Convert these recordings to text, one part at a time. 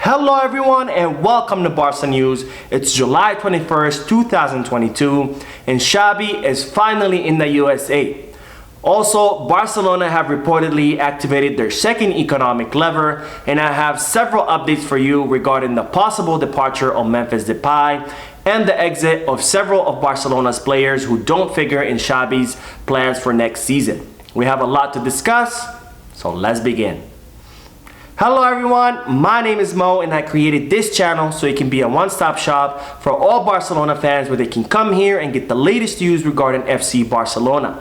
Hello everyone and welcome to Barca News. It's July 21st, 2022 and Xavi is finally in the USA. Also, Barcelona have reportedly activated their second economic lever, and I have several updates for you regarding the possible departure of Memphis Depay and the exit of several of Barcelona's players who don't figure in Xavi's plans for next season. We have a lot to discuss, so let's begin. Hello everyone, my name is Mo and I created this channel so it can be a one-stop shop for all Barcelona fans where they can come here and get the latest news regarding FC Barcelona.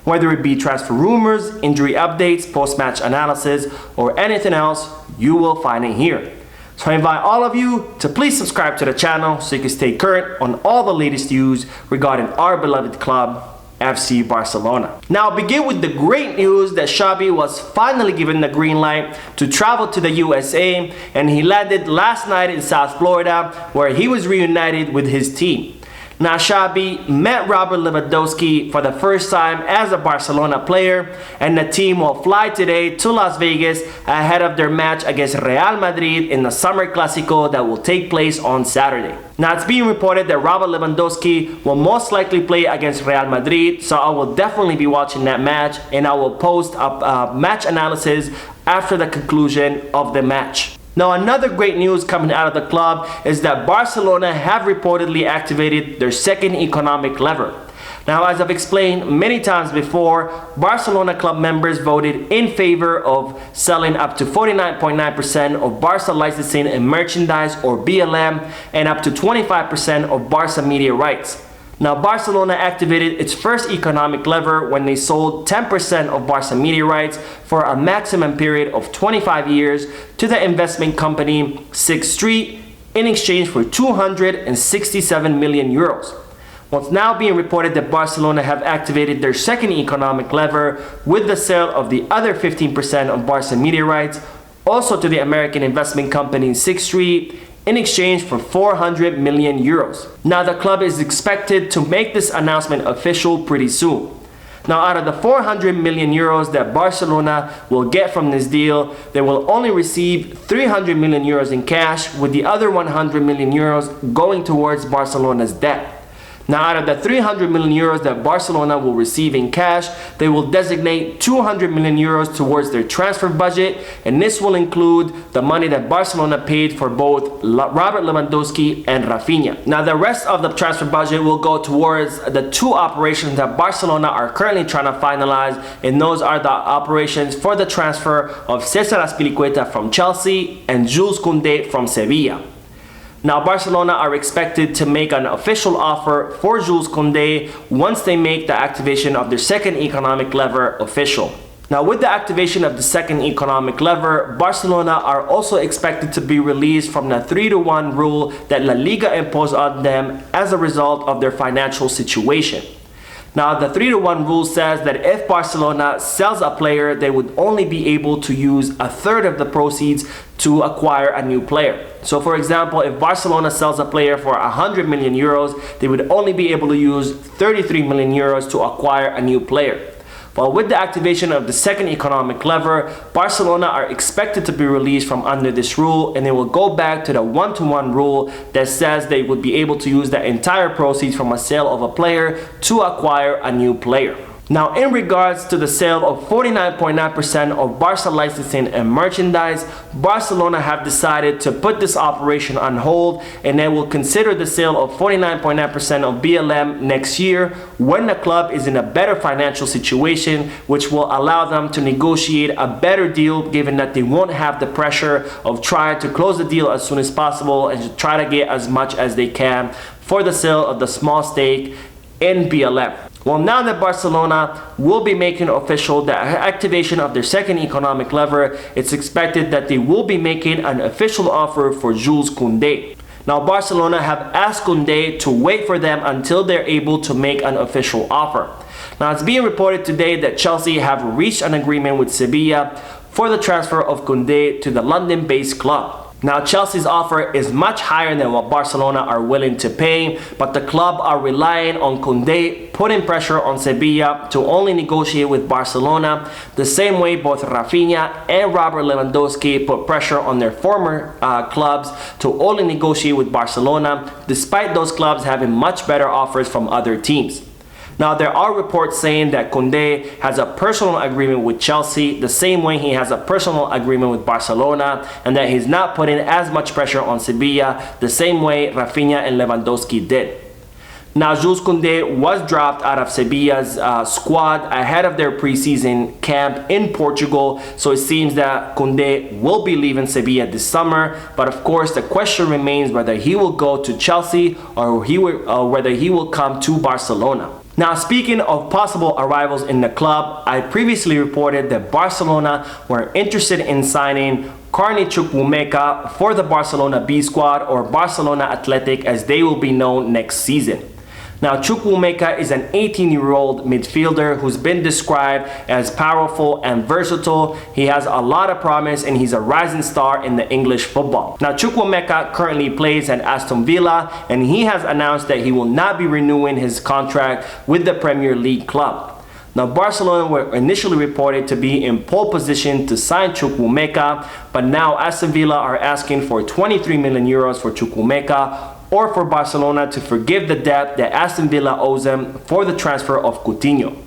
Whether it be transfer rumors, injury updates, post-match analysis, or anything else, you will find it here. So I invite all of you to please subscribe to the channel so you can stay current on all the latest news regarding our beloved club, FC Barcelona. Now I'll begin with the great news that Xavi was finally given the green light to travel to the USA, and he landed last night in South Florida where he was reunited with his team. Now Xavi met Robert Lewandowski for the first time as a Barcelona player, and the team will fly today to Las Vegas ahead of their match against Real Madrid in the summer Clasico that will take place on Saturday. Now it's being reported that Robert Lewandowski will most likely play against Real Madrid, so I will definitely be watching that match and I will post a match analysis after the conclusion of the match. Now another great news coming out of the club is that Barcelona have reportedly activated their second economic lever. Now, as I've explained many times before, Barcelona club members voted in favor of selling up to 49.9% of Barca licensing and merchandise, or BLM, and up to 25% of Barca media rights. Now, Barcelona activated its first economic lever when they sold 10% of Barca media rights for a maximum period of 25 years to the investment company Sixth Street in exchange for 267 million euros. Well, it's now being reported that Barcelona have activated their second economic lever with the sale of the other 15% of Barca media rights, also to the American investment company Sixth Street, in exchange for 400 million euros. Now the club is expected to make this announcement official pretty soon. Now out of the 400 million euros that Barcelona will get from this deal, they will only receive 300 million euros in cash, with the other 100 million euros going towards Barcelona's debt. Now out of the 300 million euros that Barcelona will receive in cash, they will designate 200 million euros towards their transfer budget, and this will include the money that Barcelona paid for both Robert Lewandowski and Rafinha. Now the rest of the transfer budget will go towards the two operations that Barcelona are currently trying to finalize, and those are the operations for the transfer of Cesar Azpilicueta from Chelsea and Jules Kounde from Sevilla. Now Barcelona are expected to make an official offer for Jules Kounde once they make the activation of their second economic lever official. Now with the activation of the second economic lever, Barcelona are also expected to be released from the 3-to-1 rule that La Liga imposed on them as a result of their financial situation. Now the 3-to-1 rule says that if Barcelona sells a player, they would only be able to use a third of the proceeds to acquire a new player. So for example, if Barcelona sells a player for 100 million euros, they would only be able to use 33 million euros to acquire a new player. Well, with the activation of the second economic lever, Barcelona are expected to be released from under this rule, and they will go back to the 1-to-1 rule that says they would be able to use the entire proceeds from a sale of a player to acquire a new player. Now, in regards to the sale of 49.9% of Barca licensing and merchandise, Barcelona have decided to put this operation on hold, and they will consider the sale of 49.9% of BLM next year when the club is in a better financial situation, which will allow them to negotiate a better deal, given that they won't have the pressure of trying to close the deal as soon as possible and to try to get as much as they can for the sale of the small stake in BLM. Well, now that Barcelona will be making official the activation of their second economic lever, it's expected that they will be making an official offer for Jules Kounde. Now, Barcelona have asked Kounde to wait for them until they're able to make an official offer. Now, it's being reported today that Chelsea have reached an agreement with Sevilla for the transfer of Kounde to the London-based club. Now, Chelsea's offer is much higher than what Barcelona are willing to pay, but the club are relying on Kounde putting pressure on Sevilla to only negotiate with Barcelona, the same way both Rafinha and Robert Lewandowski put pressure on their former clubs to only negotiate with Barcelona, despite those clubs having much better offers from other teams. Now, there are reports saying that Kounde has a personal agreement with Chelsea, the same way he has a personal agreement with Barcelona, and that he's not putting as much pressure on Sevilla, the same way Rafinha and Lewandowski did. Now, Jules Kounde was dropped out of Sevilla's squad ahead of their preseason camp in Portugal, so it seems that Kounde will be leaving Sevilla this summer, but of course the question remains whether he will go to Chelsea or whether he will come to Barcelona. Now, speaking of possible arrivals in the club, I previously reported that Barcelona were interested in signing Kounde Chukwuemeka for the Barcelona B squad, or Barcelona Athletic as they will be known next season. Now, Chukwuemeka is an 18-year-old midfielder who's been described as powerful and versatile. He has a lot of promise and he's a rising star in the English football. Now, Chukwuemeka currently plays at Aston Villa and he has announced that he will not be renewing his contract with the Premier League club. Now, Barcelona were initially reported to be in pole position to sign Chukwuemeka, but now Aston Villa are asking for 23 million euros for Chukwuemeka, or for Barcelona to forgive the debt that Aston Villa owes them for the transfer of Coutinho.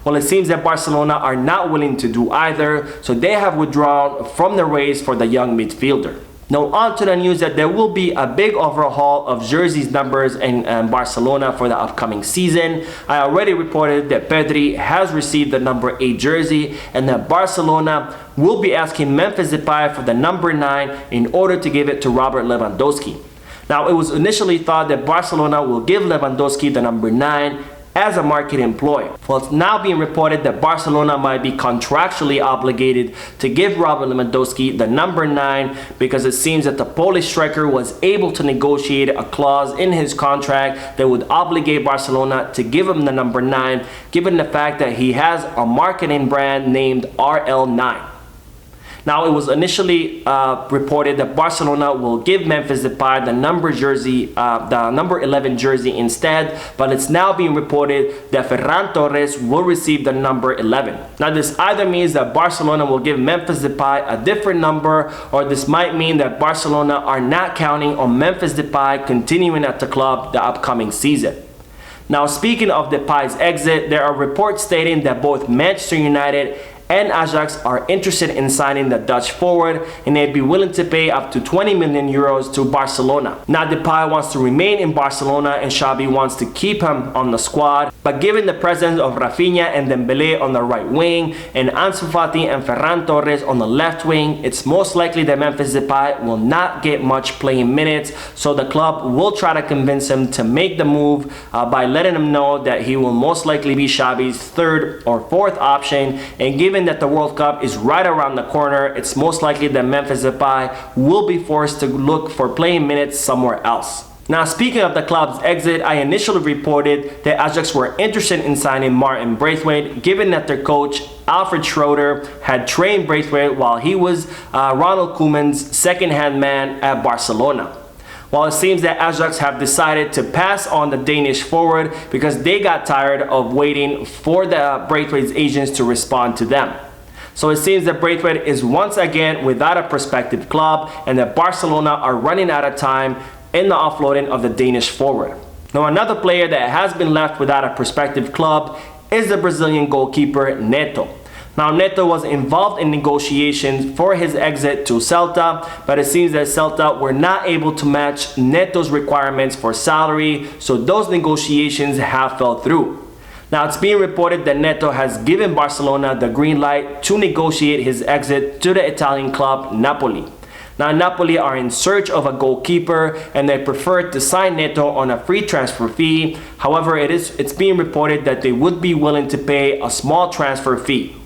Well, it seems that Barcelona are not willing to do either, so they have withdrawn from the race for the young midfielder. Now, on to the news that there will be a big overhaul of jerseys numbers in Barcelona for the upcoming season. I already reported that Pedri has received the number 8 jersey and that Barcelona will be asking Memphis Depay for the number 9 in order to give it to Robert Lewandowski. Now, it was initially thought that Barcelona will give Lewandowski the number 9 as a market employee. Well, it's now being reported that Barcelona might be contractually obligated to give Robert Lewandowski the number 9 because it seems that the Polish striker was able to negotiate a clause in his contract that would obligate Barcelona to give him the number 9, given the fact that he has a marketing brand named RL9. Now, it was initially reported that Barcelona will give Memphis Depay the number 11 jersey instead, but it's now being reported that Ferran Torres will receive the number 11. Now, this either means that Barcelona will give Memphis Depay a different number, or this might mean that Barcelona are not counting on Memphis Depay continuing at the club the upcoming season. Now, speaking of Depay's exit, there are reports stating that both Manchester United and Ajax are interested in signing the Dutch forward, and they'd be willing to pay up to 20 million euros to Barcelona. Now, Depay wants to remain in Barcelona and Xavi wants to keep him on the squad, but given the presence of Rafinha and Dembélé on the right wing and Ansu Fati and Ferran Torres on the left wing, it's most likely that Memphis Depay will not get much playing minutes, so the club will try to convince him to make the move by letting him know that he will most likely be Xavi's 3rd or 4th option, and given that the World Cup is right around the corner, it's most likely that Memphis Depay will be forced to look for playing minutes somewhere else. Now, speaking of the club's exit, I initially reported that Ajax were interested in signing Martin Braithwaite, given that their coach Alfred Schroeder had trained Braithwaite while he was Ronald Koeman's second-hand man at Barcelona. Well, it seems that Ajax have decided to pass on the Danish forward because they got tired of waiting for the Braithwaite's agents to respond to them. So it seems that Braithwaite is once again without a prospective club and that Barcelona are running out of time in the offloading of the Danish forward. Now, another player that has been left without a prospective club is the Brazilian goalkeeper Neto. Now, Neto was involved in negotiations for his exit to Celta, but it seems that Celta were not able to match Neto's requirements for salary, so those negotiations have fell through. Now, it's being reported that Neto has given Barcelona the green light to negotiate his exit to the Italian club Napoli. Now, Napoli are in search of a goalkeeper and they prefer to sign Neto on a free transfer fee. However, it's being reported that they would be willing to pay a small transfer fee.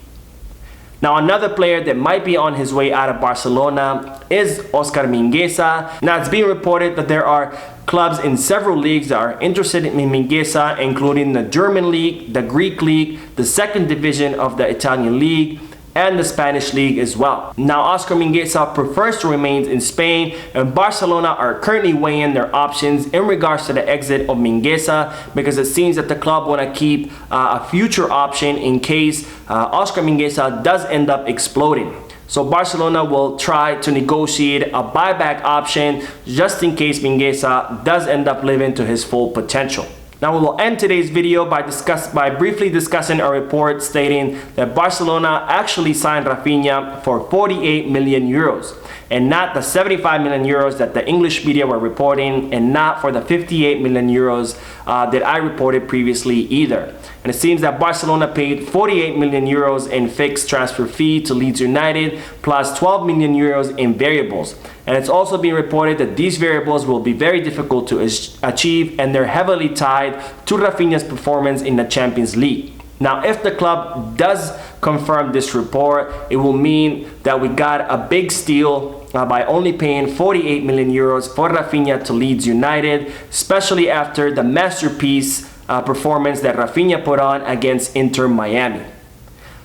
Now, another player that might be on his way out of Barcelona is Oscar Mingueza. Now, it's being reported that there are clubs in several leagues that are interested in Mingueza, including the German league, the Greek league, the second division of the Italian league, and the Spanish League as well. Now, Oscar Mingueza prefers to remain in Spain, and Barcelona are currently weighing their options in regards to the exit of Mingueza, because it seems that the club want to keep a future option in case Oscar Mingueza does end up exploding. So Barcelona will try to negotiate a buyback option just in case Mingueza does end up living to his full potential. Now, we will end today's video by briefly discussing a report stating that Barcelona actually signed Rafinha for 48 million euros and not the 75 million euros that the English media were reporting, and not for the 58 million euros that I reported previously either. And it seems that Barcelona paid 48 million euros in fixed transfer fee to Leeds United plus 12 million euros in variables. And it's also been reported that these variables will be very difficult to achieve, and they're heavily tied to Rafinha's performance in the Champions League. Now, if the club does confirm this report, it will mean that we got a big steal by only paying 48 million euros for Rafinha to Leeds United, especially after the masterpiece performance that Rafinha put on against Inter Miami.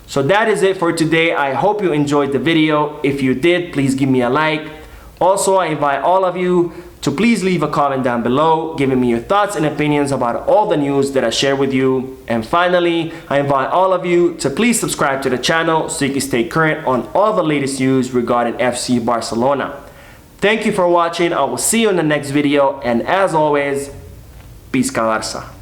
So that is it for today. I hope you enjoyed the video. If you did, please give me a like. Also, I invite all of you to please leave a comment down below giving me your thoughts and opinions about all the news that I share with you. And finally, I invite all of you to please subscribe to the channel so you can stay current on all the latest news regarding FC Barcelona. Thank you for watching. I will see you in the next video, and as always, Peace, Barca.